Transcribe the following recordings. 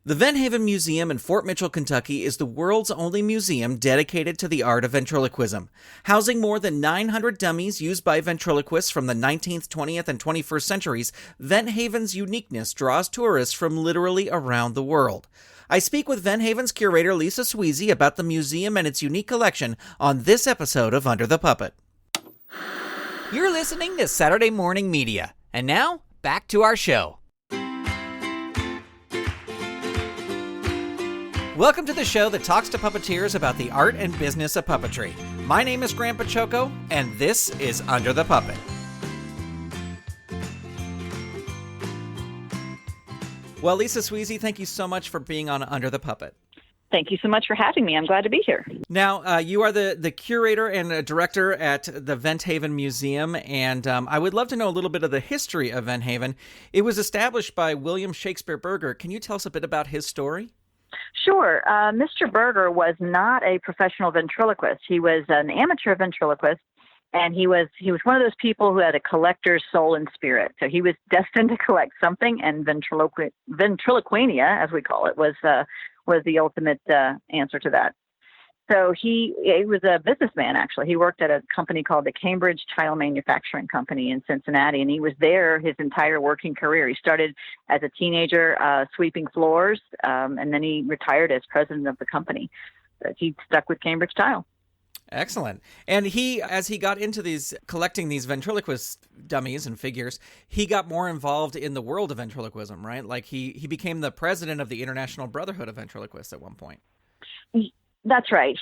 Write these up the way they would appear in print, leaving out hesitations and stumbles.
The Vent Haven Museum in Fort Mitchell, Kentucky is the world's only museum dedicated to the art of ventriloquism. Housing more than 900 dummies used by ventriloquists from the 19th, 20th, and 21st centuries, Vent Haven's uniqueness draws tourists from literally around the world. I speak with Vent Haven's curator Lisa Sweasy about the museum and its unique collection on this episode of Under the Puppet. You're listening to Saturday Morning Media. And now, back to our show. Welcome to the show that talks to puppeteers about the art and business of puppetry. My name is Grant Pachoco, and this is Under the Puppet. Well, Lisa Sweasy, thank you so much for being on Under the Puppet. Thank you so much for having me. I'm glad to be here. Now, you are the curator and director at the Vent Haven Museum, and I would love to know a little bit of the history of Vent Haven. It was established by William Shakespeare Berger. Can you tell us a bit about his story? Sure. Mr. Berger was not a professional ventriloquist. He was an amateur ventriloquist, and he was one of those people who had a collector's soul and spirit. So he was destined to collect something, and ventriloquia, as we call it, was the ultimate answer to that. So he was a businessman, actually. He worked at a company called the Cambridge Tile Manufacturing Company in Cincinnati, and he was there his entire working career. He started as a teenager sweeping floors, and then he retired as president of the company. But he stuck with Cambridge Tile. Excellent. And as he got into collecting these ventriloquist dummies and figures, he got more involved in the world of ventriloquism, right? Like he became the president of the International Brotherhood of Ventriloquists at one point. That's right.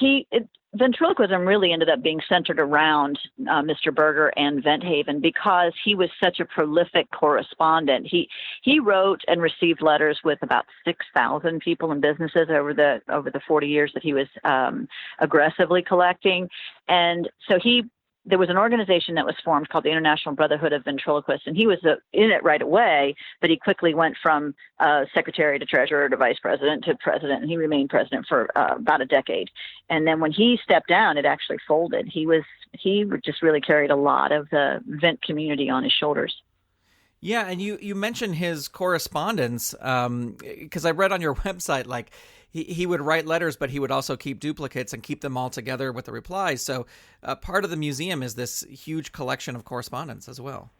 Ventriloquism really ended up being centered around Mr. Berger and Vent Haven because he was such a prolific correspondent. He wrote and received letters with about 6,000 people and businesses over the 40 years that he was aggressively collecting, and so there was an organization that was formed called the International Brotherhood of Ventriloquists, and he was in it right away, but he quickly went from secretary to treasurer to vice president to president, and he remained president for about a decade. And then when he stepped down, it actually folded. He just really carried a lot of the vent community on his shoulders. Yeah, and you mentioned his correspondence, because I read on your website, like, he would write letters, but he would also keep duplicates and keep them all together with the replies. So part of the museum is this huge collection of correspondence as well.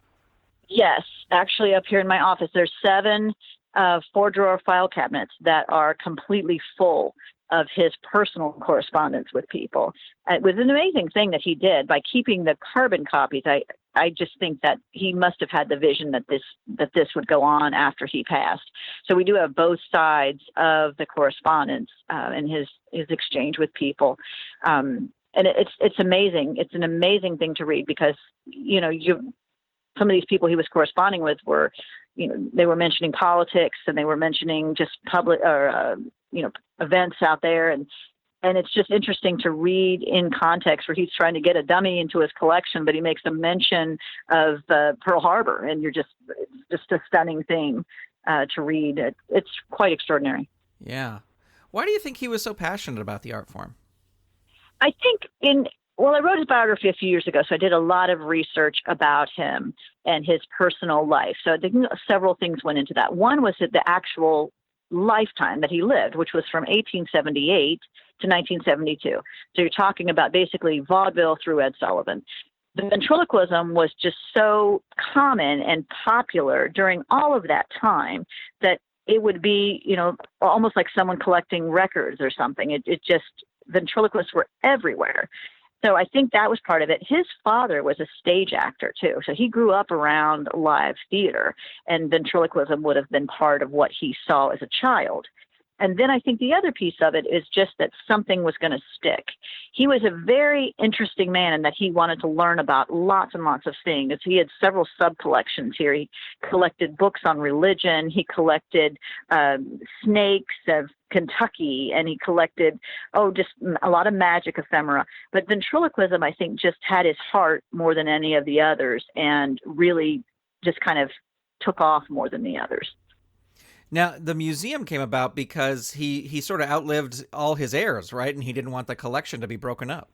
Yes. Actually, up here in my office, there's 7 4-drawer file cabinets that are completely full of his personal correspondence with people. It was an amazing thing that he did by keeping the carbon copies. I just think that he must have had the vision that this would go on after he passed. So we do have both sides of the correspondence and his exchange with people. And it's amazing. It's an amazing thing to read because, some of these people he was corresponding with were, they were mentioning politics and they were mentioning just public or, events out there. And it's just interesting to read in context where he's trying to get a dummy into his collection, but he makes a mention of Pearl Harbor, and it's just a stunning thing to read. It's quite extraordinary. Yeah. Why do you think he was so passionate about the art form? I think I wrote his biography a few years ago, so I did a lot of research about him and his personal life. So I think several things went into that. One was that the actual lifetime that he lived, which was from 1878 to 1972. So you're talking about basically vaudeville through Ed Sullivan. The ventriloquism was just so common and popular during all of that time that it would be, almost like someone collecting records or something. Ventriloquists were everywhere. So I think that was part of it. His father was a stage actor, too. So he grew up around live theater, and ventriloquism would have been part of what he saw as a child. And then I think the other piece of it is just that something was going to stick. He was a very interesting man in that he wanted to learn about lots and lots of things. He had several sub-collections here. He collected books on religion. He collected snakes of Kentucky, and he collected, just a lot of magic ephemera. But ventriloquism, I think, just had his heart more than any of the others and really just kind of took off more than the others. Now, the museum came about because he sort of outlived all his heirs, right? And he didn't want the collection to be broken up.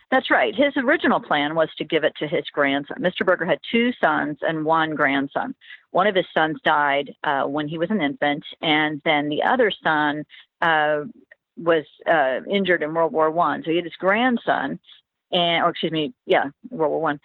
That's right. His original plan was to give it to his grandson. Mr. Berger had two sons and one grandson. One of his sons died when he was an infant, and then the other son was injured in World War I. So he had his grandson, World War One.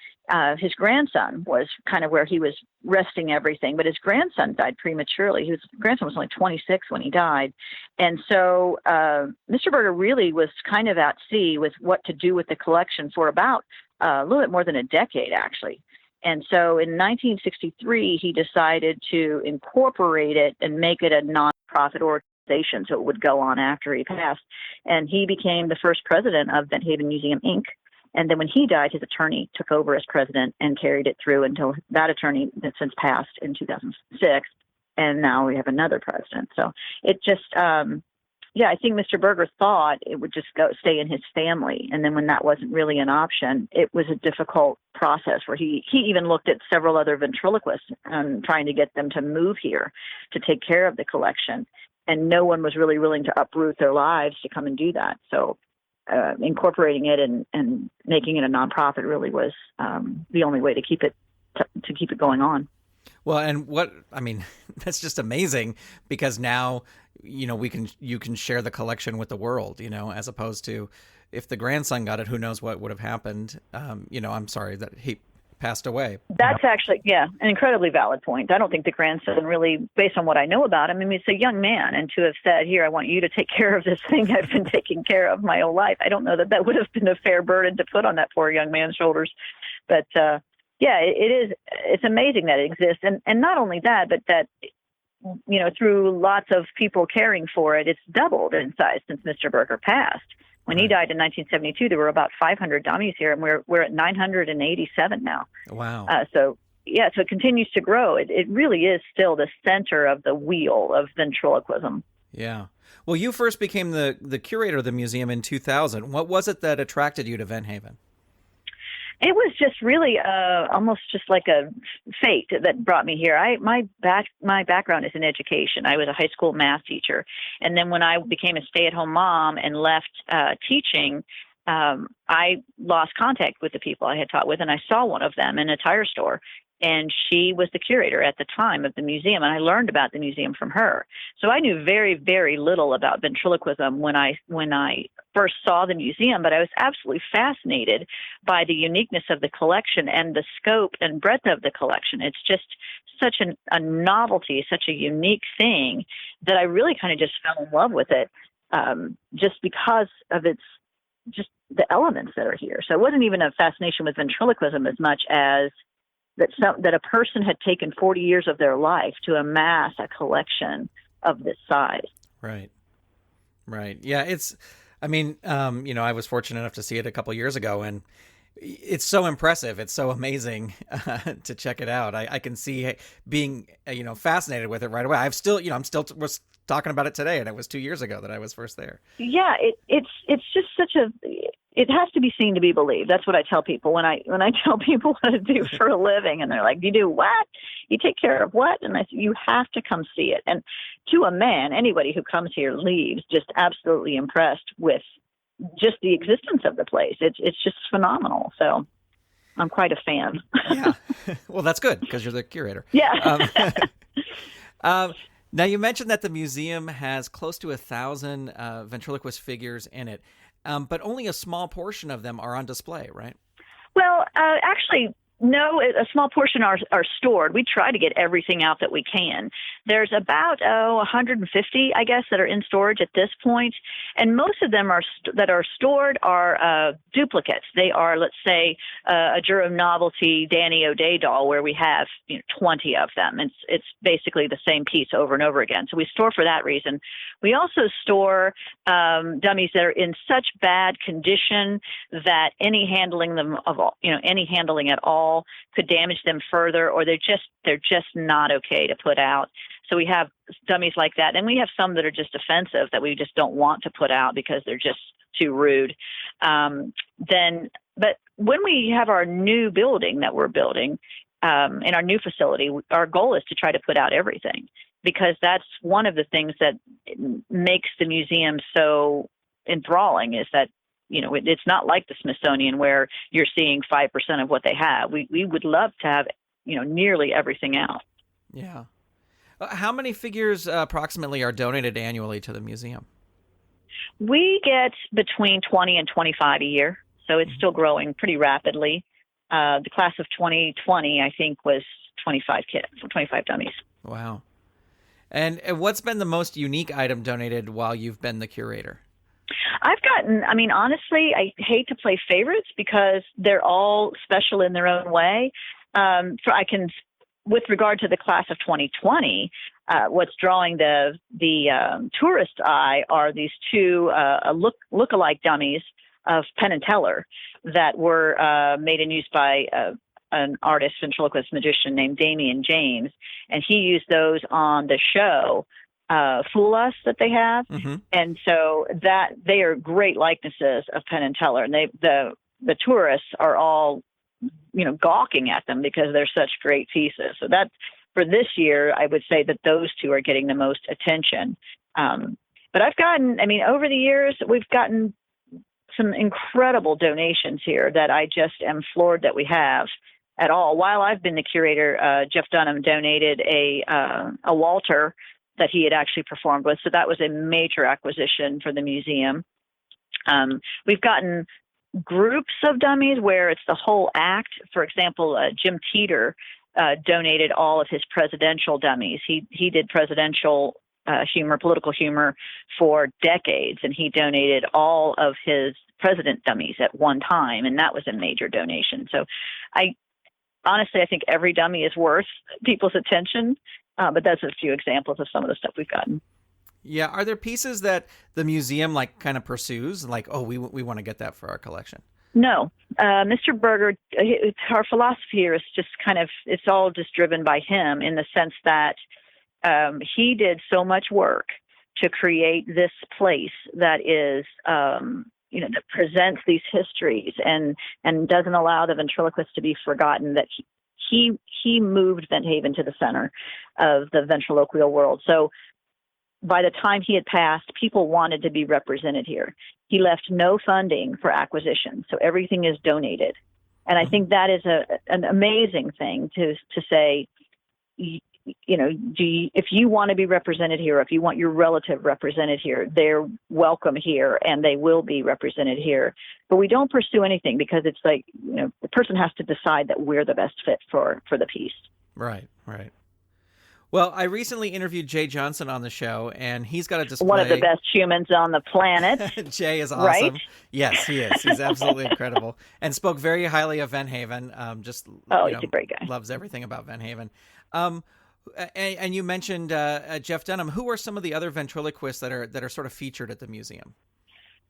His grandson was kind of where he was resting everything, but his grandson died prematurely. His grandson was only 26 when he died. And so Mr. Berger really was kind of at sea with what to do with the collection for about a little bit more than a decade, actually. And so in 1963, he decided to incorporate it and make it a nonprofit organization so it would go on after he passed. And he became the first president of Bent Haven Museum, Inc. And then when he died, his attorney took over as president and carried it through until that attorney has since passed in 2006. And now we have another president. So it just, I think Mr. Berger thought it would just stay in his family. And then when that wasn't really an option, it was a difficult process where he even looked at several other ventriloquists and trying to get them to move here to take care of the collection. And no one was really willing to uproot their lives to come and do that. So incorporating it and making it a nonprofit really was the only way to keep it going on. Well, and that's just amazing because now, you can share the collection with the world, as opposed to if the grandson got it, who knows what would have happened. I'm sorry that he passed away. That's actually, an incredibly valid point. I don't think the grandson really, based on what I know about him, it's a young man, and to have said, here, I want you to take care of this thing I've been taking care of my whole life, I don't know that would have been a fair burden to put on that poor young man's shoulders. But it's amazing that it exists. And not only that, but that, through lots of people caring for it, it's doubled in size since Mr. Berger passed. When he died in 1972, there were about 500 dummies here, and we're at 987 now. Wow. So it continues to grow. It really is still the center of the wheel of ventriloquism. Yeah. Well, you first became the curator of the museum in 2000. What was it that attracted you to Vent Haven? It was just really almost just like a fate that brought me here. My background is in education. I was a high school math teacher. And then when I became a stay-at-home mom and left teaching, I lost contact with the people I had taught with, and I saw one of them in a tire store. And she was the curator at the time of the museum, and I learned about the museum from her. So I knew very, very little about ventriloquism when I first saw the museum, but I was absolutely fascinated by the uniqueness of the collection and the scope and breadth of the collection. It's just such a novelty, such a unique thing that I really kind of just fell in love with it, just because of just the elements that are here. So it wasn't even a fascination with ventriloquism as much as that a person had taken 40 years of their life to amass a collection of this size. Right. Yeah, I was fortunate enough to see it a couple years ago, and it's so impressive. It's so amazing to check it out. I can see being, fascinated with it right away. I'm still was talking about it today, and it was 2 years ago that I was first there. Yeah, it's just it has to be seen to be believed. That's what I tell people when I tell people what to do for a living, and they're like, "You do what? You take care of what?" And I say, "You have to come see it." And to a man, anybody who comes here leaves just absolutely impressed with just the existence of the place. It's just phenomenal. So I'm quite a fan. Yeah. Well, that's good because you're the curator. Yeah. Now, you mentioned that the museum has close to 1,000 ventriloquist figures in it, but only a small portion of them are on display, right? Well, actually, no, a small portion are stored. We try to get everything out that we can. There's about 150, I guess, that are in storage at this point, and most of them that are stored are duplicates. They are, let's say, a Juro Novelty Danny O'Day doll, where we have 20 of them. It's basically the same piece over and over again. So we store for that reason. We also store dummies that are in such bad condition that any handling at all could damage them further, or they're just not okay to put out. So we have dummies like that, and we have some that are just offensive that we just don't want to put out because they're just too rude. But when we have our new building that we're building in our new facility, our goal is to try to put out everything, because that's one of the things that makes the museum so enthralling, is that it's not like the Smithsonian where you're seeing 5% of what they have. We would love to have, nearly everything out. Yeah. How many figures approximately are donated annually to the museum? We get between 20 and 25 a year, so it's still growing pretty rapidly. The class of 2020, I think, was 25 dummies. Wow. And what's been the most unique item donated while you've been the curator? Honestly, I hate to play favorites because they're all special in their own way. With regard to the class of 2020, what's drawing the tourist eye are these two look-alike dummies of Penn and Teller that were made and used by an artist, ventriloquist magician named Damian James, and he used those on the show Fool Us that they have, and so that they are great likenesses of Penn and Teller, and the tourists are all gawking at them because they're such great pieces. So that for this year, I would say that those two are getting the most attention. But over the years, we've gotten some incredible donations here that I just am floored that we have at all. While I've been the curator, Jeff Dunham donated a Walter that he had actually performed with. So that was a major acquisition for the museum. We've gotten groups of dummies where it's the whole act. For example, Jim Teeter donated all of his presidential dummies. He did presidential humor, political humor for decades, and he donated all of his president dummies at one time, and that was a major donation. So I think every dummy is worth people's attention, but that's a few examples of some of the stuff we've gotten. Yeah. Are there pieces that the museum kind of pursues? Like, oh, we want to get that for our collection? No. Mr. Berger, our philosophy here is just it's all just driven by him in the sense that he did so much work to create this place that is, that presents these histories and doesn't allow the ventriloquists to be forgotten, that he moved Vent Haven to the center of the ventriloquial world. So by the time he had passed, people wanted to be represented here. He left no funding for acquisition, so everything is donated. And I think that is an amazing thing to say, if you want to be represented here, if you want your relative represented here, they're welcome here and they will be represented here. But we don't pursue anything because it's like, the person has to decide that we're the best fit for the piece. Right. Well, I recently interviewed Jay Johnson on the show, and he's got a display. One of the best humans on the planet. Jay is awesome. Right? Yes, he is. He's absolutely incredible, and spoke very highly of Vent Haven. He's a great guy. Loves everything about Vent Haven. And you mentioned Jeff Dunham. Who are some of the other ventriloquists that are sort of featured at the museum?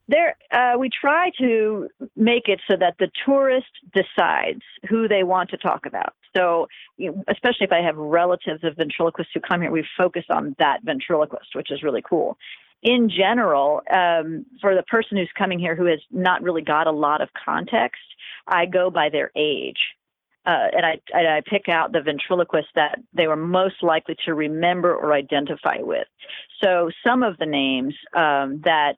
We try to make it so that the tourist decides who they want to talk about. So, especially if I have relatives of ventriloquists who come here, we focus on that ventriloquist, which is really cool. In general, for the person who's coming here who has not really got a lot of context, I go by their age. And I pick out the ventriloquists that they were most likely to remember or identify with. So some of the names that,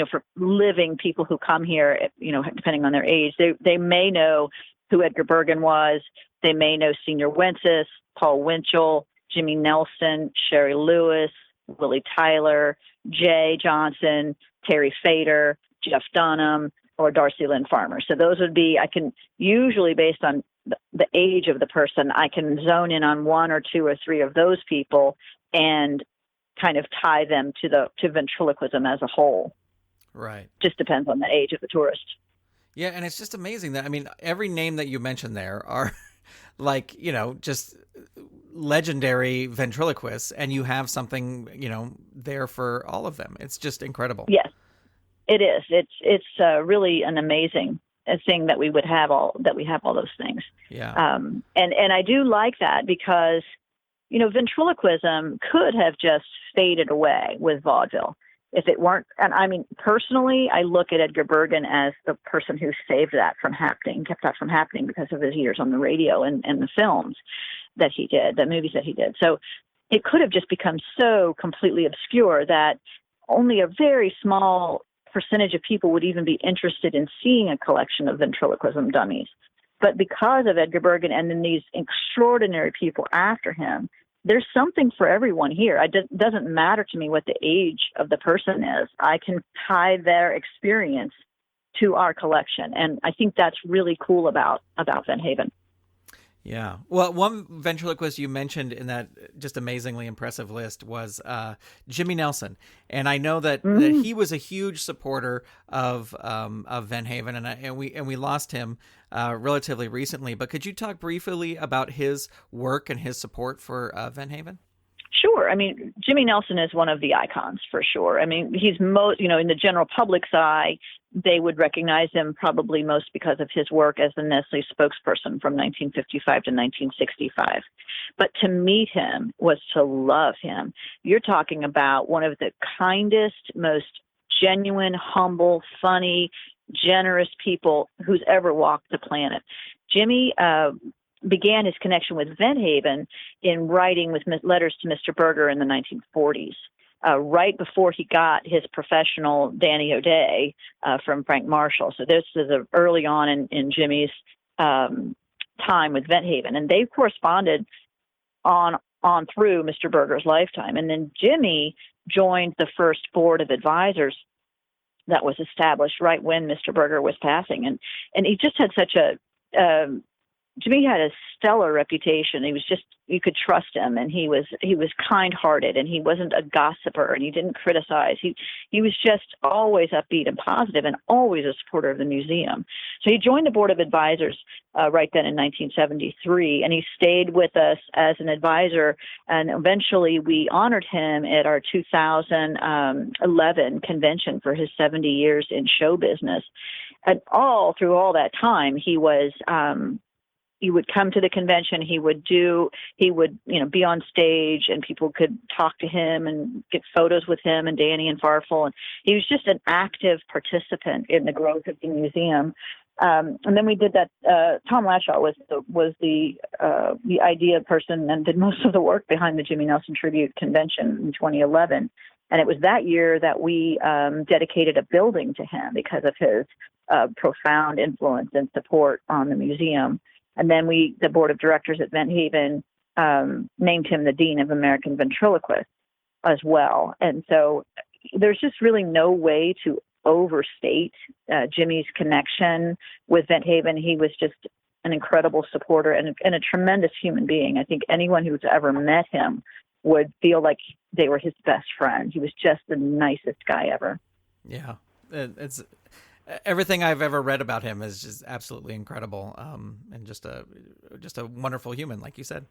for living people who come here, depending on their age, they may know who Edgar Bergen was. They may know Senior Wences, Paul Winchell, Jimmy Nelson, Sherry Lewis, Willie Tyler, Jay Johnson, Terry Fader, Jeff Dunham, or Darcy Lynn Farmer. So those would be, I can usually, based on the age of the person, I can zone in on one or two or three of those people and kind of tie them to ventriloquism as a whole. Right. Just depends on the age of the tourist. Yeah, and it's just amazing that, every name that you mentioned there are just legendary ventriloquists, and you have something, there for all of them. It's just incredible. Yes, it is. It's really an amazing thing that we have all those things. Yeah. And I do like that because, ventriloquism could have just faded away with vaudeville if it weren't. And personally, I look at Edgar Bergen as the person who saved that from happening, kept that from happening because of his years on the radio and the films that he did, the movies that he did. So it could have just become so completely obscure that only a very small percentage of people would even be interested in seeing a collection of ventriloquism dummies. But because of Edgar Bergen and then these extraordinary people after him, there's something for everyone here. It doesn't matter to me what the age of the person is. I can tie their experience to our collection. And I think that's really cool about Van Haven. Yeah. Well, one ventriloquist you mentioned in that just amazingly impressive list was Jimmy Nelson, and I know that he was a huge supporter of Van Haven, and we lost him relatively recently. But could you talk briefly about his work and his support for Van Haven? Sure. I mean, Jimmy Nelson is one of the icons for sure. I mean, he's most, in the general public's eye, they would recognize him probably most because of his work as the Nestle spokesperson from 1955 to 1965. But to meet him was to love him. You're talking about one of the kindest, most genuine, humble, funny, generous people who's ever walked the planet. Jimmy began his connection with Van Haven in writing with letters to Mr. Berger in the 1940s, right before he got his professional Danny O'Day from Frank Marshall. So this is early on in Jimmy's time with Van Haven, and they corresponded on through Mr. Berger's lifetime. And then Jimmy joined the first board of advisors that was established right when Mr. Berger was passing, and he just had such Jimmy had a stellar reputation. He was you could trust him, and he was kind-hearted, and he wasn't a gossiper, and he didn't criticize. He was just always upbeat and positive, and always a supporter of the museum. So he joined the board of advisors right then in 1973, and he stayed with us as an advisor, and eventually we honored him at our 2011 convention for his 70 years in show business. And through all that time, he was he would come to the convention. He would be on stage, and people could talk to him and get photos with him and Danny and Farfel. And he was just an active participant in the growth of the museum. And then we did that. Tom Lashaw was the idea person and did most of the work behind the Jimmy Nelson Tribute Convention in 2011. And it was that year that we dedicated a building to him because of his profound influence and support on the museum. And then the board of directors at Van Haven named him the Dean of American Ventriloquists as well. And so there's just really no way to overstate Jimmy's connection with Van Haven. He was just an incredible supporter and a tremendous human being. I think anyone who's ever met him would feel like they were his best friend. He was just the nicest guy ever. Yeah, it's everything I've ever read about him is just absolutely incredible, and just a wonderful human, like you said.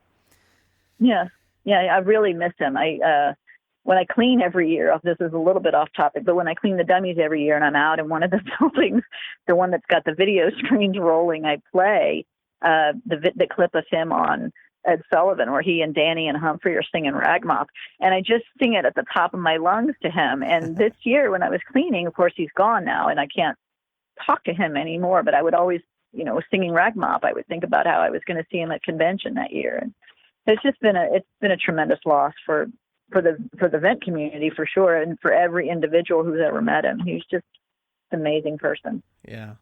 Yeah, I really miss him. When I clean every year, this is a little bit off topic, but when I clean the dummies every year and I'm out in one of the buildings, the one that's got the video screens rolling, I play the clip of him on Ed Sullivan, where he and Danny and Humphrey are singing Ragmop. And I just sing it at the top of my lungs to him. And this year when I was cleaning, of course, he's gone now and I can't talk to him anymore, but I would always, singing Ragmop, I would think about how I was going to see him at convention that year. And it's just been a tremendous loss for the vent community for sure. And for every individual who's ever met him. He's just an amazing person. Yeah.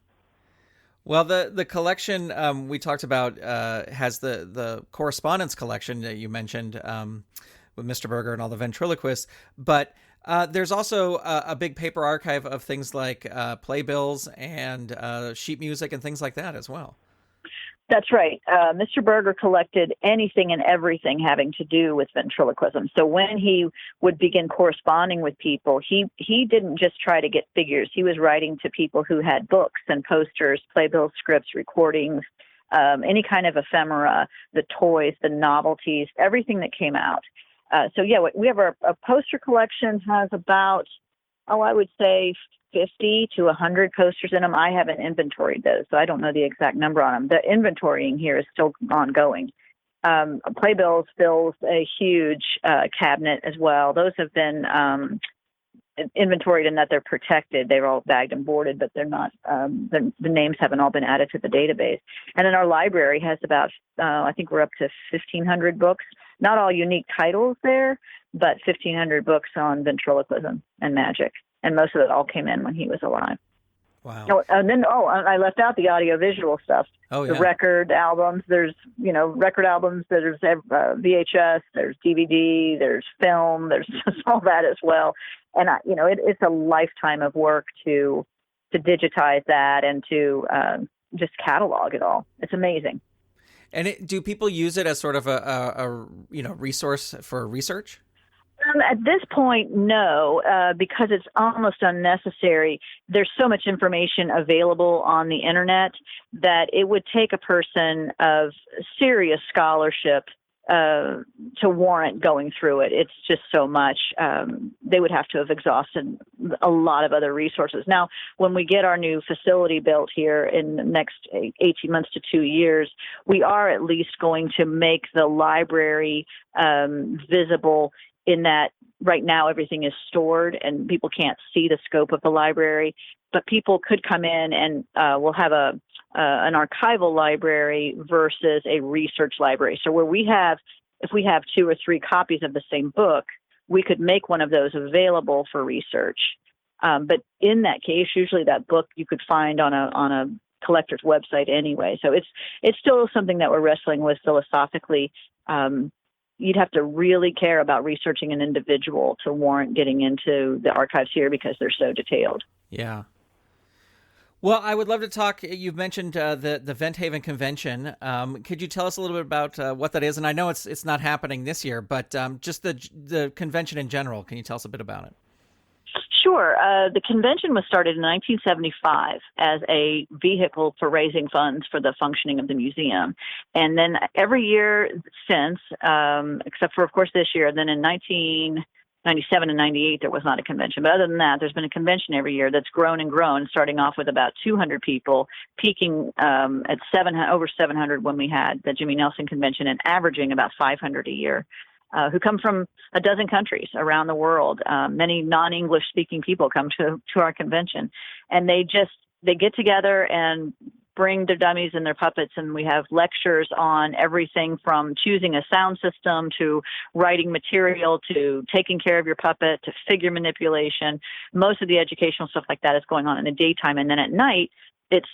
Well, the collection we talked about has the Correspondence collection that you mentioned with Mr. Berger and all the ventriloquists, but there's also a big paper archive of things like playbills and sheet music and things like that as well. That's right. Mr. Berger collected anything and everything having to do with ventriloquism. So when he would begin corresponding with people, he didn't just try to get figures. He was writing to people who had books and posters, playbills, scripts, recordings, any kind of ephemera, the toys, the novelties, everything that came out. We have a poster collection has about, I would say 50 to 100 posters in them. I haven't inventoried those, so I don't know the exact number on them. The inventorying here is still ongoing. Playbills fills a huge cabinet as well. Those have been inventoried in that they're protected. They're all bagged and boarded, but they're not. The names haven't all been added to the database. And then our library has about, I think we're up to 1,500 books. Not all unique titles there, but 1,500 books on ventriloquism and magic. And most of it all came in when he was alive. Wow. Oh, and then, I left out the audiovisual stuff. Oh, yeah. The record albums. There's, record albums. There's VHS. There's DVD. There's film. There's all that as well. And, it's a lifetime of work to digitize that and to just catalog it all. It's amazing. And do people use it as sort of a resource for research? At this point, no, because it's almost unnecessary. There's so much information available on the internet that it would take a person of serious scholarship to warrant going through it. It's just so much. They would have to have exhausted a lot of other resources. Now, when we get our new facility built here in the next 18 months to 2 years, we are at least going to make the library visible, in that right now everything is stored and people can't see the scope of the library, but people could come in and we'll have an archival library versus a research library. So if we have 2 or 3 copies of the same book, we could make one of those available for research. But in that case, usually that book you could find on a collector's website anyway. So it's still something that we're wrestling with philosophically. You'd have to really care about researching an individual to warrant getting into the archives here because they're so detailed. Yeah. Well, I would love to talk. You've mentioned the Vent Haven Convention. Could you tell us a little bit about what that is? And I know it's not happening this year, but just the convention in general. Can you tell us a bit about it? Sure. The convention was started in 1975 as a vehicle for raising funds for the functioning of the museum. And then every year since, except for, of course, this year, then in 1997 and 98, there was not a convention. But other than that, there's been a convention every year that's grown and grown, starting off with about 200 people, peaking at over 700 when we had the Jimmy Nelson convention, and averaging about 500 a year. Who come from a dozen countries around the world. Many non-English speaking people come to our convention, and they get together and bring their dummies and their puppets, and we have lectures on everything from choosing a sound system to writing material to taking care of your puppet to figure manipulation. Most of the educational stuff like that is going on in the daytime, and then at night it's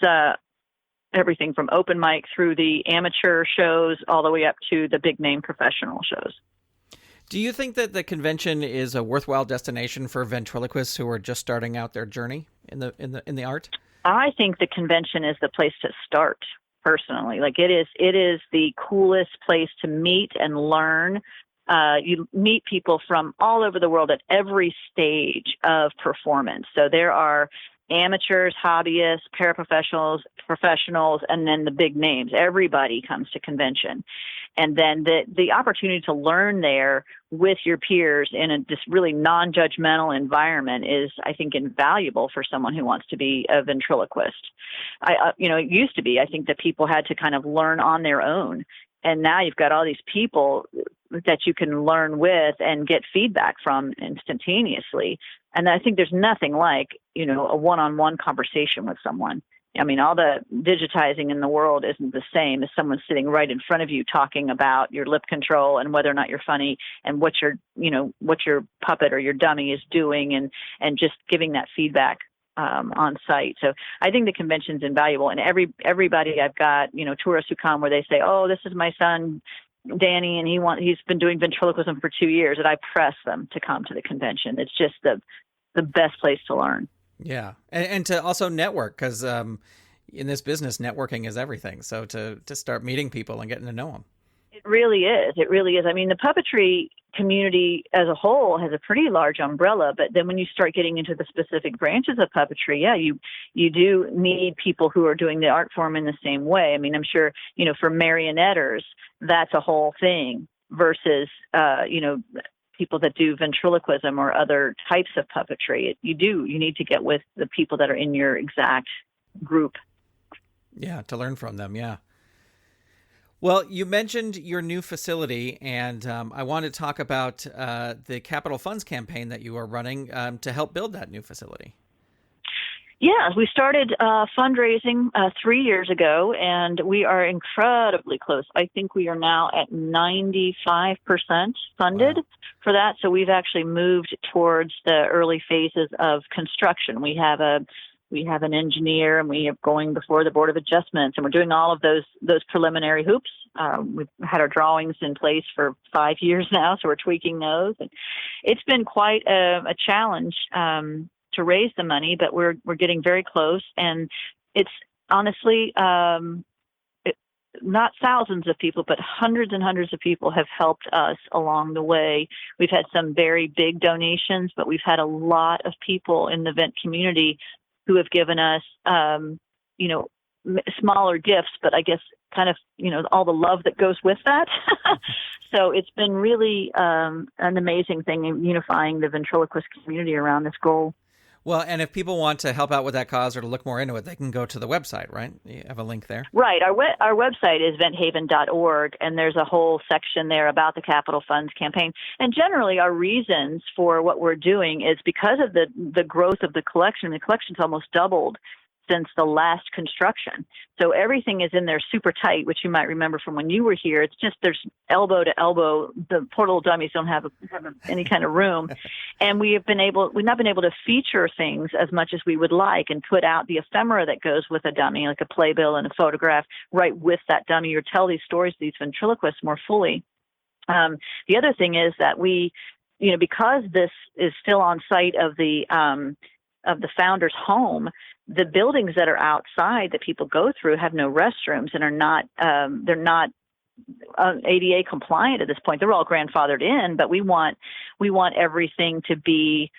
everything from open mic through the amateur shows all the way up to the big name professional shows. Do you think that the convention is a worthwhile destination for ventriloquists who are just starting out their journey in the art? I think the convention is the place to start, personally. Like it is the coolest place to meet and learn. You meet people from all over the world at every stage of performance. So there are amateurs, hobbyists, paraprofessionals, professionals, and then the big names. Everybody comes to convention. And then the opportunity to learn there with your peers in this really non-judgmental environment is, I think, invaluable for someone who wants to be a ventriloquist. It used to be, I think, that people had to kind of learn on their own. And now you've got all these people that you can learn with and get feedback from instantaneously. And I think there's nothing like, a one-on-one conversation with someone. I mean, all the digitizing in the world isn't the same as someone sitting right in front of you talking about your lip control and whether or not you're funny and what your puppet or your dummy is doing and just giving that feedback on site. So I think the convention's invaluable. And everybody I've got, tourists who come where they say, oh, this is my son, Danny, and he's been doing ventriloquism for 2 years, and I press them to come to the convention. It's just the best place to learn. Yeah. And to also network, because in this business, networking is everything. So to start meeting people and getting to know them. It really is. It really is. I mean, the puppetry community as a whole has a pretty large umbrella, but then when you start getting into the specific branches of puppetry, you do need people who are doing the art form in the same way. I mean, I'm sure, for marionetters, that's a whole thing versus, people that do ventriloquism or other types of puppetry. You need to get with the people that are in your exact group. Yeah, to learn from them. Yeah. Well, you mentioned your new facility, and I want to talk about the capital funds campaign that you are running to help build that new facility. Yeah, we started fundraising 3 years ago, and we are incredibly close. I think we are now at 95% funded Wow. for that. So we've actually moved towards the early phases of construction. We have an engineer, and we are going before the Board of Adjustments, and we're doing all of those preliminary hoops. We've had our drawings in place for 5 years now, so we're tweaking those. And it's been quite a challenge to raise the money, but we're getting very close. And it's honestly not thousands of people, but hundreds and hundreds of people have helped us along the way. We've had some very big donations, but we've had a lot of people in the Vent community who have given us, smaller gifts, but I guess kind of, all the love that goes with that. So it's been really an amazing thing in unifying the ventriloquist community around this goal. Well, and if people want to help out with that cause or to look more into it, they can go to the website, right? You have a link there. Right. Our website is venthaven.org, and there's a whole section there about the Capital Funds campaign. And generally, our reasons for what we're doing is because of the growth of the collection. The collection's almost doubled since the last construction. So everything is in there super tight, which you might remember from when you were here. It's just there's elbow to elbow. The portable dummies don't have any kind of room. And we've not been able to feature things as much as we would like and put out the ephemera that goes with a dummy, like a playbill and a photograph right with that dummy, or tell these stories, these ventriloquists more fully. The other thing is that we, because this is still on site of the founder's home, the buildings that are outside that people go through have no restrooms and they're not ADA compliant at this point. They're all grandfathered in, but we want everything to be,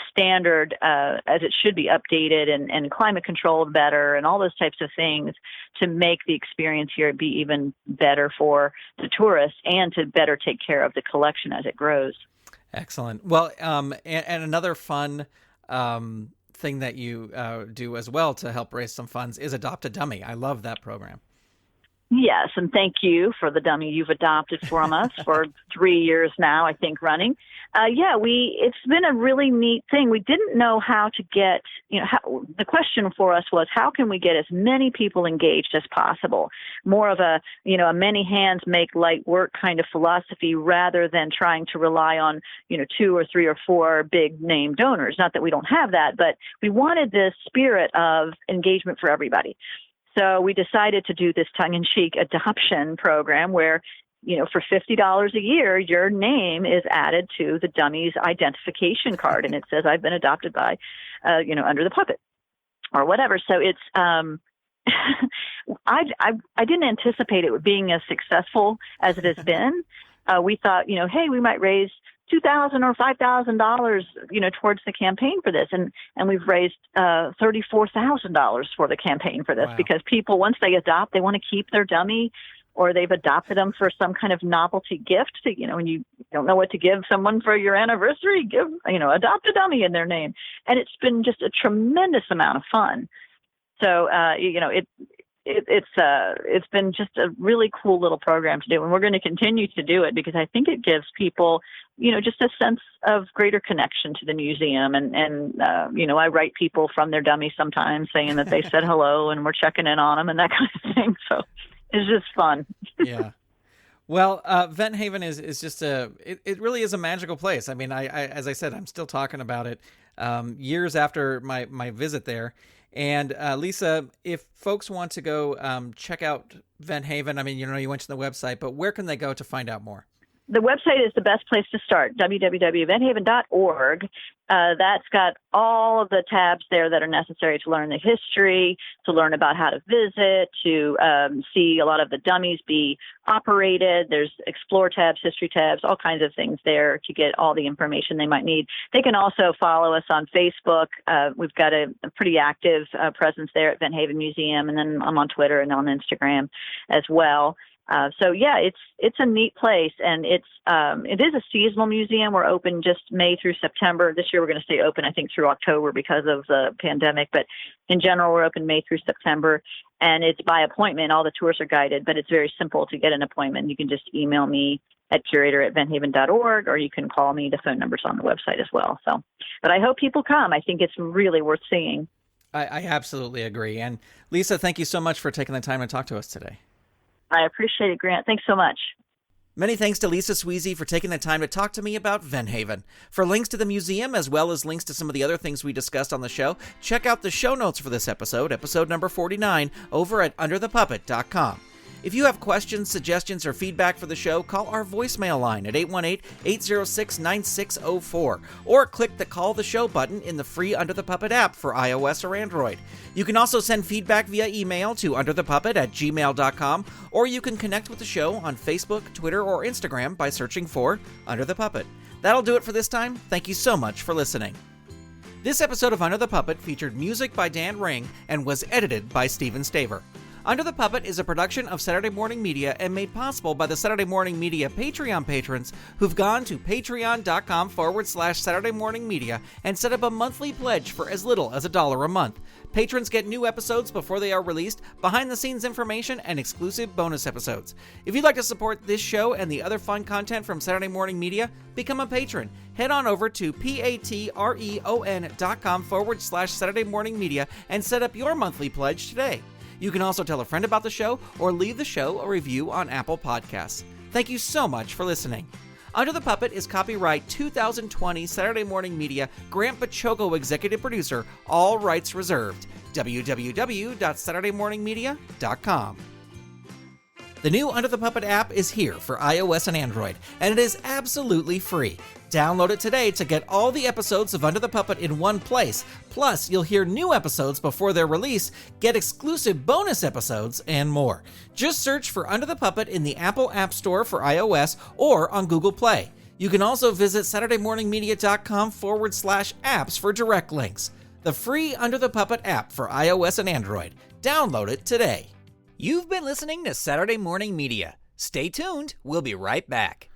standard as it should be, updated and climate controlled better and all those types of things to make the experience here be even better for the tourists and to better take care of the collection as it grows. Excellent. Well, and another fun thing that you do as well to help raise some funds is Adopt a Dummy. I love that program. Yes, and thank you for the dummy you've adopted from us for 3 years now, I think, running. It's been a really neat thing. We didn't know how to get, the question for us was, how can we get as many people engaged as possible? More of a many hands make light work kind of philosophy rather than trying to rely on, 2 or 3 or 4 big name donors. Not that we don't have that, but we wanted this spirit of engagement for everybody. So we decided to do this tongue-in-cheek adoption program where, for $50 a year, your name is added to the dummy's identification card, and it says, "I've been adopted by, under the puppet," or whatever. So it's, I didn't anticipate it being as successful as it has been. We thought, hey, we might raise $2,000 or $5,000, towards the campaign for this. And we've raised $34,000 for the campaign for this. Wow. Because people, once they adopt, they want to keep their dummy, or they've adopted them for some kind of novelty gift. So, when you don't know what to give someone for your anniversary, adopt a dummy in their name. And it's been just a tremendous amount of fun. So, it's been just a really cool little program to do, and we're going to continue to do it because I think it gives people, just a sense of greater connection to the museum. And I write people from their dummies sometimes saying that they said hello and we're checking in on them and that kind of thing. So it's just fun. Yeah. Well, Vent Haven is just it really is a magical place. I mean, I as I said, I'm still talking about it years after my visit there. And Lisa, if folks want to go check out Vent Haven, I mean, you went to the website, but where can they go to find out more? The website is the best place to start, www.venthaven.org. That's got all of the tabs there that are necessary to learn the history, to learn about how to visit, to see a lot of the dummies be operated. There's explore tabs, history tabs, all kinds of things there to get all the information they might need. They can also follow us on Facebook. We've got a pretty active presence there at Vent Haven Museum, and then I'm on Twitter and on Instagram as well. It's a neat place, and it is a seasonal museum. We're open just May through September. This year we're going to stay open, I think, through October because of the pandemic. But in general, we're open May through September, and it's by appointment. All the tours are guided, but it's very simple to get an appointment. You can just email me at curator@venthaven.org, or you can call me. The phone number's on the website as well. But I hope people come. I think it's really worth seeing. I absolutely agree. And Lisa, thank you so much for taking the time to talk to us today. I appreciate it, Grant. Thanks so much. Many thanks to Lisa Sweasy for taking the time to talk to me about Venthaven. For links to the museum, as well as links to some of the other things we discussed on the show, check out the show notes for this episode number 49, over at underthepuppet.com. If you have questions, suggestions, or feedback for the show, call our voicemail line at 818-806-9604, or click the Call the Show button in the free Under the Puppet app for iOS or Android. You can also send feedback via email to underthepuppet@gmail.com, or you can connect with the show on Facebook, Twitter, or Instagram by searching for Under the Puppet. That'll do it for this time. Thank you so much for listening. This episode of Under the Puppet featured music by Dan Ring and was edited by Steven Staver. Under the Puppet is a production of Saturday Morning Media and made possible by the Saturday Morning Media Patreon patrons who've gone to patreon.com/Saturday Morning Media and set up a monthly pledge for as little as $1 a month. Patrons get new episodes before they are released, behind-the-scenes information, and exclusive bonus episodes. If you'd like to support this show and the other fun content from Saturday Morning Media, become a patron. Head on over to patreon.com/Saturday Morning Media and set up your monthly pledge today. You can also tell a friend about the show or leave the show a review on Apple Podcasts. Thank you so much for listening. Under the Puppet is copyright 2020 Saturday Morning Media, Grant Bachoco executive producer, all rights reserved. www.saturdaymorningmedia.com. The new Under the Puppet app is here for iOS and Android, and it is absolutely free. Download it today to get all the episodes of Under the Puppet in one place. Plus, you'll hear new episodes before their release, get exclusive bonus episodes, and more. Just search for Under the Puppet in the Apple App Store for iOS or on Google Play. You can also visit SaturdayMorningMedia.com/apps for direct links. The free Under the Puppet app for iOS and Android. Download it today. You've been listening to Saturday Morning Media. Stay tuned. We'll be right back.